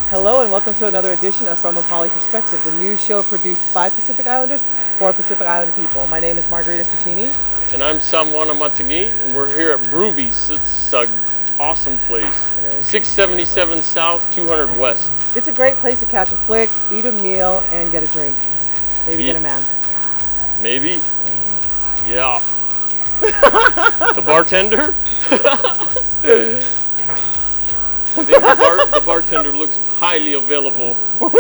Hello and welcome to another edition of From a Poly Perspective, the news show produced by Pacific Islanders for Pacific Island people. My name is Margarita Satini. And I'm Samwana Matagi, and we're here at Broovies. It's an awesome place. 677 South, 200 West. It's a great place to catch a flick, eat a meal, and get a drink. Maybe get a man. Maybe. Yeah. The bartender? I think the bartender looks highly available.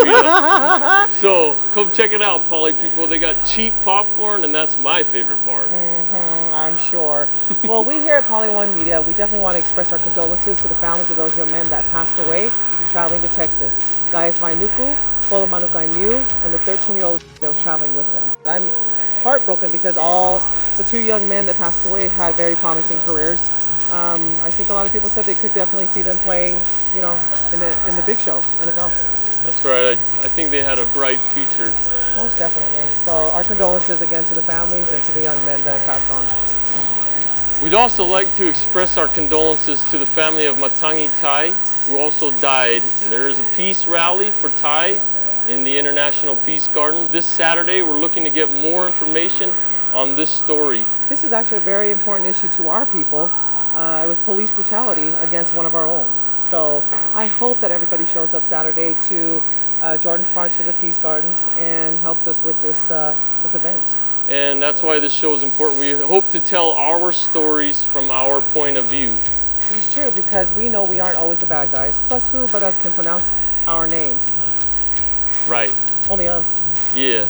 Yeah. So come check it out, Poly people. They got cheap popcorn, and that's my favorite part. I'm sure. Well, we here at Poly One Media, we definitely want to express our condolences to the families of those young men that passed away traveling to Texas. Gaius Vainuku, Polo Manukainu, and the 13-year-old that was traveling with them. I'm heartbroken because all the two young men that passed away had very promising careers. I think a lot of people said they could definitely see them playing, in the big show, NFL. That's right. I think they had a bright future. Most definitely. So our condolences again to the families and to the young men that have passed on. We'd also like to express our condolences to the family of Matangi Tai, who also died. There is a peace rally for Tai in the International Peace Garden. This Saturday, we're looking to get more information on this story. This is actually a very important issue to our people. It was police brutality against one of our own. So I hope that everybody shows up Saturday to Jordan Park to the Peace Gardens and helps us with this event. And that's why this show is important. We hope to tell our stories from our point of view. It's true because we know we aren't always the bad guys. Plus, who but us can pronounce our names? Right. Only us. Yeah.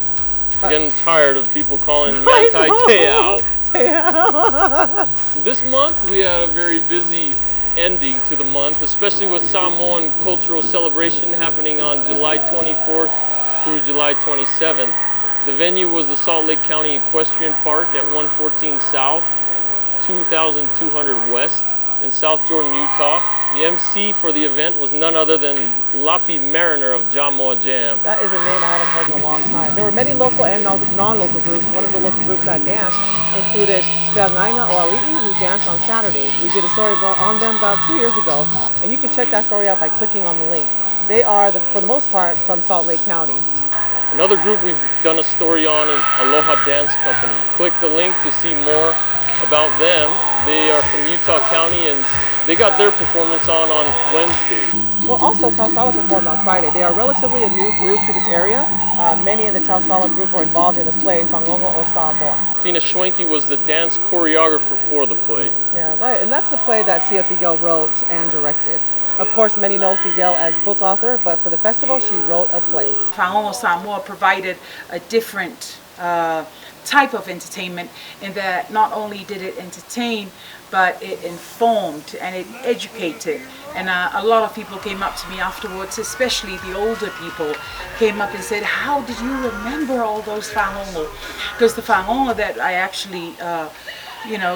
I'm getting tired of people calling Manti Te'o. This month we had a very busy ending to the month, especially with Samoan cultural celebration happening on July 24th through July 27th. The venue was the Salt Lake County Equestrian Park at 114 South, 2200 West in South Jordan, Utah. The MC for the event was none other than Lapi Mariner of Jamoa Jam. That is a name I haven't heard in a long time. There were many local and non-local groups. One of the local groups that danced included Feangaina Oali'i, who danced on Saturday. We did a story on them about 2 years ago, and you can check that story out by clicking on the link. They are, for the most part, from Salt Lake County. Another group we've done a story on is Aloha Dance Company. Click the link to see more about them. They are from Utah County, and they got their performance on Wednesday. Well, also Tausala performed on Friday. They are relatively a new group to this area. Many in the Tausala group were involved in the play Whangongo o Samoa. Fina Schwenke was the dance choreographer for the play. Yeah, right. And that's the play that Sia Figuel wrote and directed. Of course, many know Figuel as book author, but for the festival, she wrote a play. Whangongo Samoa provided a different type of entertainment in that not only did it entertain, but it informed and it educated. And a lot of people came up to me afterwards, especially the older people, came up and said, how did you remember all those whangongo? Because the whangongo that I actually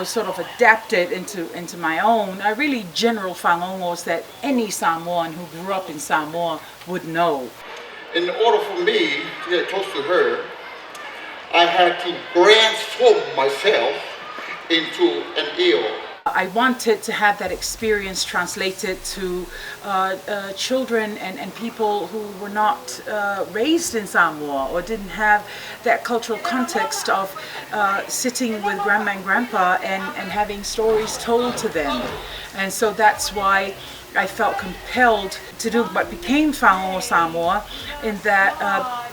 sort of adapted into my own are really general whangongos that any Samoan who grew up in Samoa would know. In order for me to get close to her, I had to transform myself into an eel. I wanted to have that experience translated to children and people who were not raised in Samoa or didn't have that cultural context of sitting with grandma and grandpa and having stories told to them. And so that's why I felt compelled to do what became Whangongo Samoa, in that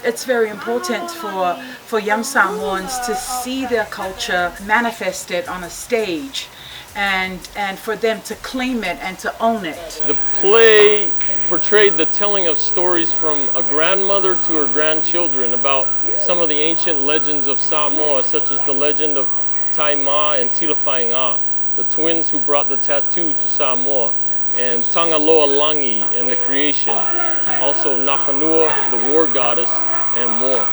it's very important for young Samoans to see their culture manifested on a stage and for them to claim it and to own it. The play portrayed the telling of stories from a grandmother to her grandchildren about some of the ancient legends of Samoa, such as the legend of Taima and Tilawhaiinga, the twins who brought the tattoo to Samoa, and Tangaloa Langi and the creation, also Nafanua, the war goddess, and more.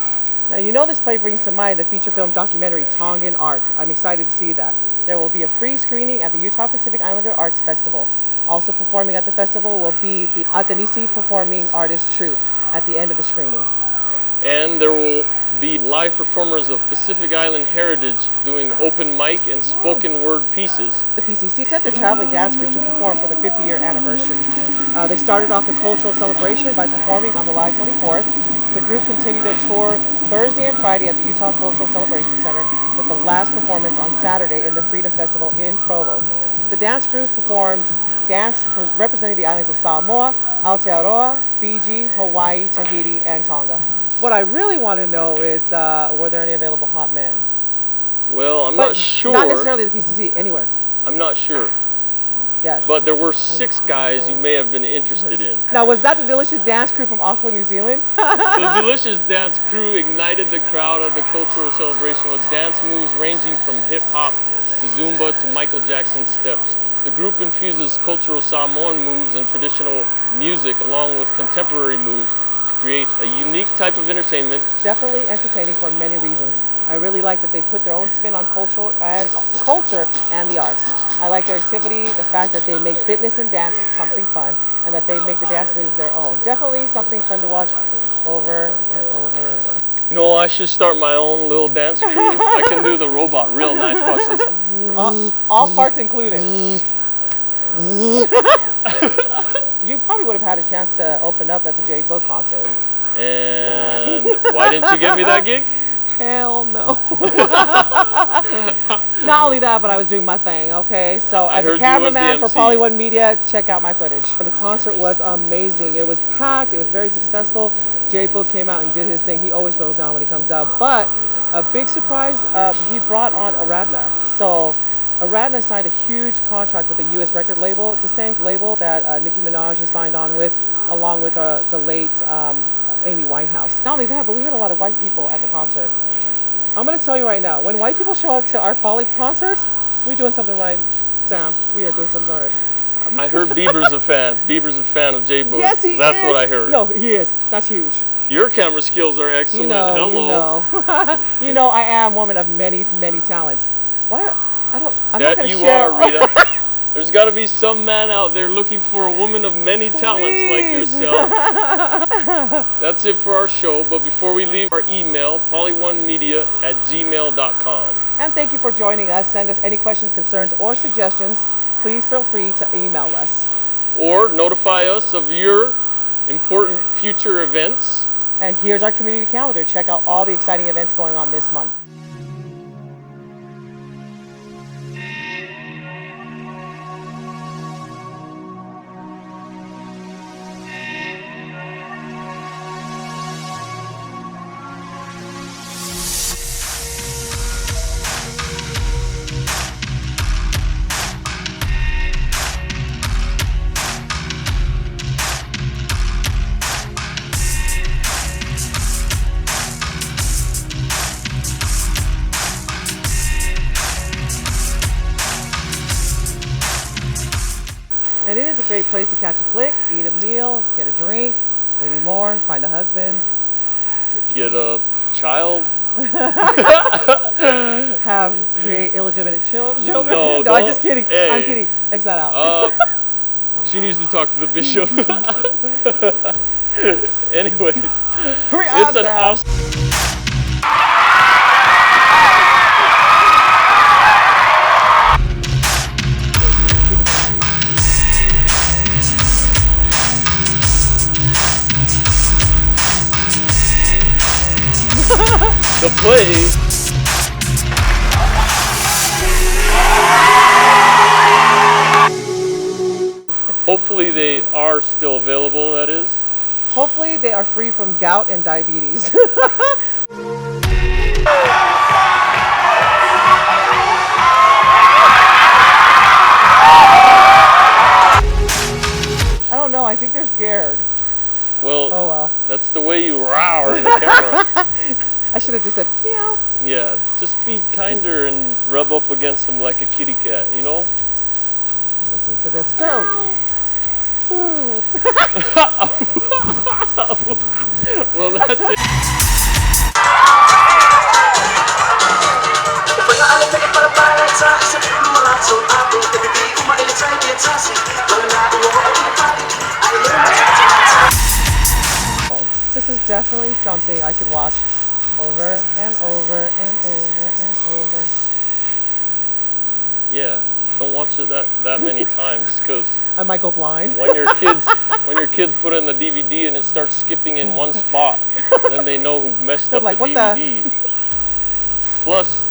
Now this play brings to mind the feature film documentary Tongan Arc. I'm excited to see that. There will be a free screening at the Utah Pacific Islander Arts Festival. Also performing at the festival will be the Atenisi Performing Artist Troupe at the end of the screening. And there will be live performers of Pacific Island heritage doing open mic and spoken word pieces. The PCC sent their traveling dance group to perform for the 50-year anniversary. They started off the cultural celebration by performing on July 24th. The group continued their tour Thursday and Friday at the Utah Cultural Celebration Center, with the last performance on Saturday in the Freedom Festival in Provo. The dance group performs dance representing the islands of Samoa, Aotearoa, Fiji, Hawaii, Tahiti, and Tonga. What I really want to know is, were there any available hot men? Well, I'm But not sure. Not necessarily the PCC, anywhere. I'm not sure. Yes. But there were 6 guys you may have been interested in. Now, was that the Delicious Dance crew from Auckland, New Zealand? The Delicious Dance crew ignited the crowd at the cultural celebration with dance moves ranging from hip hop to Zumba to Michael Jackson steps. The group infuses cultural Samoan moves and traditional music along with contemporary moves to create a unique type of entertainment. Definitely entertaining for many reasons. I really like that they put their own spin on culture and the arts. I like their activity, the fact that they make fitness and dance something fun, and that they make the dance moves their own. Definitely something fun to watch over and over. You know, I should start my own little dance crew. I can do the robot real nice. Watch this. All parts included. You probably would have had a chance to open up at the J Book concert. And why didn't you give me that gig? Hell no. Not only that, but I was doing my thing, okay? So I as a heard you was the cameraman for MC. Poly One Media, check out my footage. The concert was amazing. It was packed. It was very successful. J Book came out and did his thing. He always throws down when he comes out. But a big surprise, he brought on Aradna. So Aradna signed a huge contract with the U.S. record label. It's the same label that Nicki Minaj has signed on with, along with the late Amy Winehouse. Not only that, but we had a lot of white people at the concert. I'm going to tell you right now, when white people show up to our Poly concerts, we're doing something right, Sam. We are doing something right. I heard Bieber's a fan. Bieber's a fan of J Book. Yes, he is. That's what I heard. No, he is. That's huge. Your camera skills are excellent. Hello. You know. You know, I am a woman of many, many talents. Why? I'm not That going to you share. are, Rita. There's got to be some man out there looking for a woman of many talents like Please. yourself. That's it for our show, but before we leave, our email, poly1media@gmail.com. And thank you for joining us. Send us any questions, concerns, or suggestions. Please feel free to email us. Or notify us of your important future events. And here's our community calendar. Check out all the exciting events going on this month. And it is a great place to catch a flick, eat a meal, get a drink, maybe more, find a husband, Get a child. create illegitimate children. No, I'm don't. just kidding. Hey. I'm kidding. X that out. She needs to talk to the bishop. Anyways, Hurry up, it's an Sam. awesome. The play. Hopefully they are still available, that is. Hopefully they are free from gout and diabetes. I don't know, I think they're scared. Well, Oh well. that's the way you roar in the camera. I should have just said meow. Yeah, just be kinder and rub up against them like a kitty cat, you know? Listen to this. Go. Well, that's it. This is definitely something I could watch over and over and over and over. Yeah, Don't watch it that many times, because I might go blind. when your kids put in the DVD and it starts skipping in one spot, then they know who messed They're up like, the "What the-" DVD. Plus,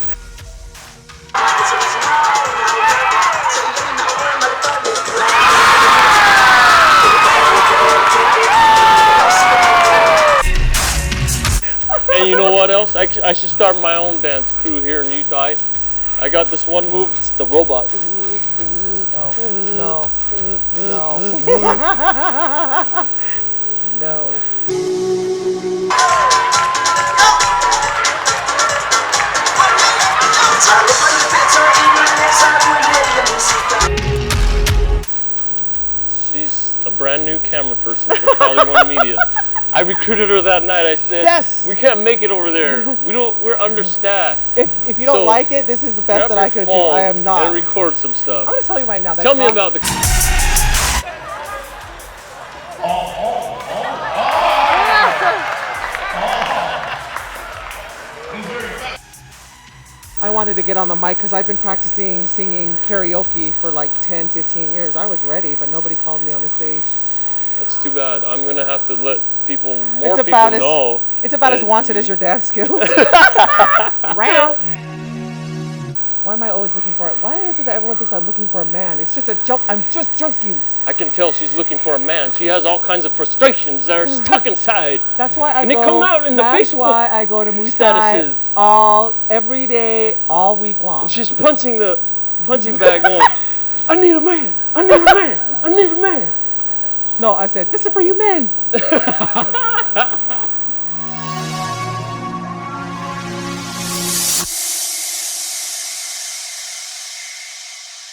and you know what else? I should start my own dance crew here in Utah. I got this one move. It's the robot. No. No. She's a brand new camera person for Poly One Media. I recruited her that night. I said, Yes! we can't make it over there. We're understaffed. If you don't So, like it, this is the best that I could do. I am not. And record some stuff. I'm gonna tell you right now. That Tell me about the. I wanted to get on the mic because I've been practicing singing karaoke for like 10, 15 years. I was ready, but nobody called me on the stage. That's too bad. I'm gonna have to let more It's people about know. It's about as that wanted as your dance skills. Round. Why am I always looking for it? Why is it that everyone thinks I'm looking for a man? It's just a joke. I'm just joking. I can tell she's looking for a man. She has all kinds of frustrations that are stuck inside. That's why I And go. they come out in the that's Facebook why I go to Muay Thai statuses. every day, all week long. And she's punching the punching bag on. I need a man. I need a man. I need a man. No, I said this is for you men.